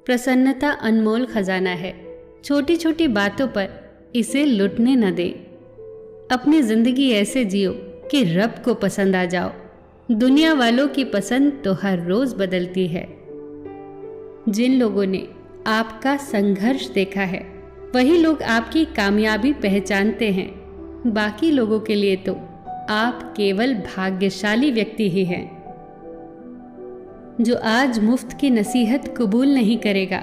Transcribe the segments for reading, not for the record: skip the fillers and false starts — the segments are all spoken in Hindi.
प्रसन्नता अनमोल खजाना है। छोटी छोटी बातों पर इसे लुटने न दे। अपनी जिंदगी ऐसे जियो कि रब को पसंद आ जाओ। दुनिया वालों की पसंद तो हर रोज बदलती है। जिन लोगों ने आपका संघर्ष देखा है वही लोग आपकी कामयाबी पहचानते हैं। बाकी लोगों के लिए तो आप केवल भाग्यशाली व्यक्ति ही हैं। जो आज मुफ्त की नसीहत कबूल नहीं करेगा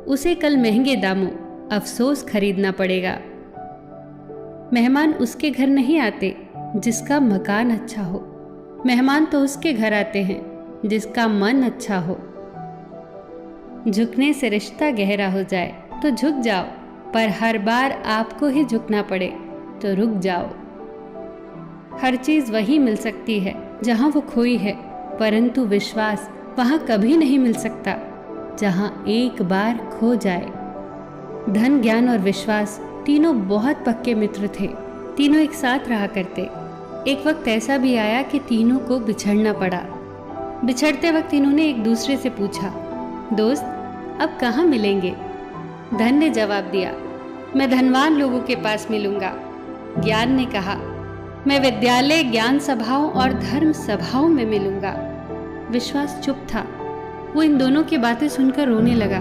उसे कल महंगे दामों अफसोस खरीदना पड़ेगा। मेहमान उसके घर नहीं आते जिसका मकान अच्छा हो, मेहमान तो उसके घर आते हैं जिसका मन अच्छा हो। झुकने से रिश्ता गहरा हो जाए तो झुक जाओ, पर हर बार आपको ही झुकना पड़े तो रुक जाओ। हर चीज वही मिल सकती है जहां वो खोई है, परंतु विश्वास वहां कभी नहीं मिल सकता जहां एक बार खो जाए। धन, ज्ञान और विश्वास तीनों बहुत पक्के मित्र थे। तीनों एक साथ रहा करते। एक वक्त ऐसा भी आया कि तीनों को बिछड़ना पड़ा। बिछड़ते वक्त इन्होंने एक दूसरे से पूछा, दोस्त अब कहाँ मिलेंगे? धन ने जवाब दिया, मैं धनवान लोगों के पास मिलूंगा। ज्ञान ने कहा, मैं विद्यालय, ज्ञान सभाओं और धर्म सभाओं में मिलूंगा। विश्वास चुप था। वो इन दोनों की बातें सुनकर रोने लगा।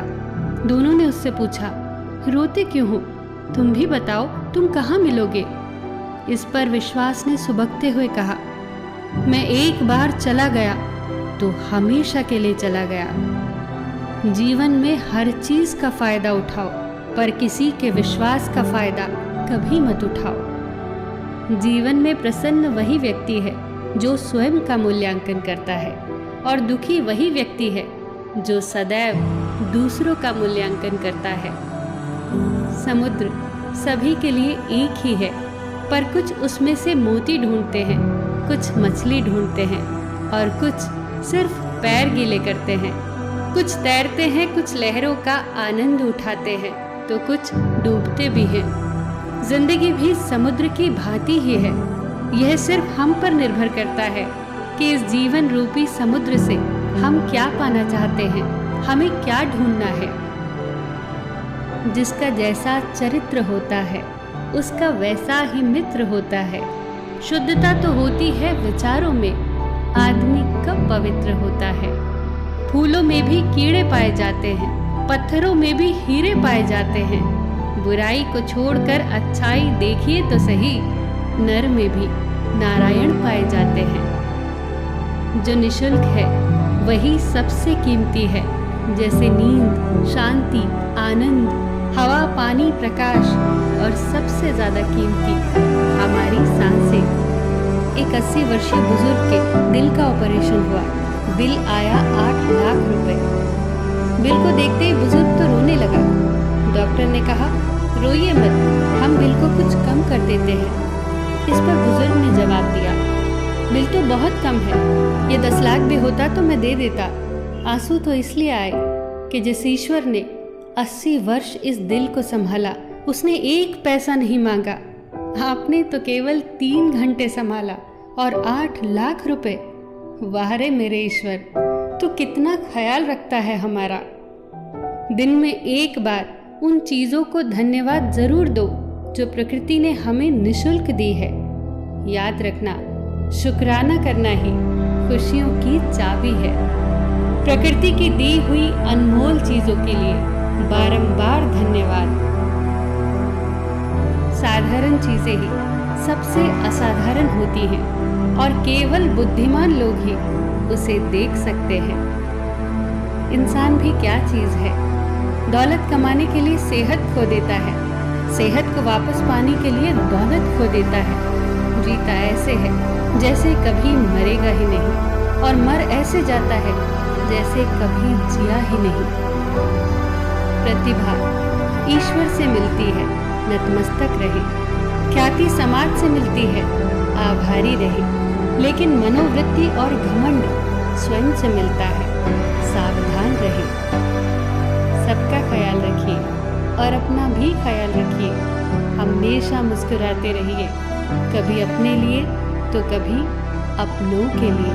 दोनों ने उससे पूछा, रोते क्यों हो? तुम भी बताओ, तुम कहाँ मिलोगे? इस पर विश्वास ने सुबकते हुए कहा, मैं एक बार चला गया तो हमेशा के लिए चला गया। जीवन में हर चीज का फायदा उठाओ, पर किसी के विश्वास का फायदा कभी मत उठाओ। जीवन में प्रसन्न वही व्यक्ति है जो स्वयं का मूल्यांकन करता है, और दुखी वही व्यक्ति है जो सदैव दूसरों का मूल्यांकन करता है। समुद्र सभी के लिए एक ही है, पर कुछ उसमें से मोती ढूंढते हैं, कुछ मछली ढूंढते हैं और कुछ सिर्फ पैर गीले करते हैं। कुछ तैरते हैं, कुछ लहरों का आनंद उठाते हैं तो कुछ डूबते भी हैं। जिंदगी भी समुद्र की भांति ही है। यह सिर्फ हम पर निर्भर करता है कि इस जीवन रूपी समुद्र से हम क्या पाना चाहते हैं, हमें क्या ढूंढना है। जिसका जैसा चरित्र होता है उसका वैसा ही मित्र होता है। शुद्धता तो होती है विचारों में, आदमी कब पवित्र होता है। फूलों में भी कीड़े पाए जाते हैं, पत्थरों में भी हीरे पाए जाते हैं। बुराई को छोड़कर अच्छाई देखिए तो सही, नर में भी नारायण पाए जाते हैं। जो निशुल्क है वही सबसे कीमती है, जैसे नींद, शांति, आनंद, हवा, पानी, प्रकाश और सबसे ज्यादा कीमती हमारी सांसें। एक 80 वर्षीय बुजुर्ग के दिल का ऑपरेशन हुआ। बिल आया 8 लाख रुपए। बिल को देखते ही बुजुर्ग तो रोने लगा। डॉक्टर ने कहा, रोइए मत, हम बिल को कुछ कम कर देते हैं। इस पर बुजुर्ग ने जवाब दिया, बिल तो बहुत कम है, ये 10 लाख भी होता तो मैं दे देता। आंसू तो इसलिए आए कि जिस ईश्वर ने 80 वर्ष इस दिल को संभाला, उसने एक पैसा नहीं मांगा। आपने तो केवल 3 घंटे संभाला और 8 लाख रुपए। वाह रे मेरे ईश्वर, तू कितना ख्याल रखता है हमारा। दिन में एक बार उन चीजों को धन्यवाद जरूर दो जो प्रकृति ने हमें निशुल्क दी है। याद रखना, शुक्राना करना ही खुशियों की चाबी है। प्रकृति की दी हुई अनमोल चीजों के लिए बारंबार धन्यवाद। साधारण चीजें ही सबसे असाधारण होती हैं और केवल बुद्धिमान लोग ही उसे देख सकते हैं। इंसान भी क्या चीज है? दौलत कमाने के लिए सेहत खो देता है, सेहत को वापस पाने के लिए दौलत खो देता है। जीता ऐसे है जैसे कभी मरेगा ही नहीं, और मर ऐसे जाता है जैसे कभी जिया ही नहीं। प्रतिभा ईश्वर से मिलती है, नतमस्तक रहे। ख्याति समाज से मिलती है, आभारी रहे। लेकिन मनोवृत्ति और घमंड स्वयं से मिलता है, सावधान रहे। सबका ख्याल रखिए और अपना भी ख्याल रखिए। हमेशा मुस्कुराते रहिए, कभी अपने लिए तो कभी अपनों के लिए।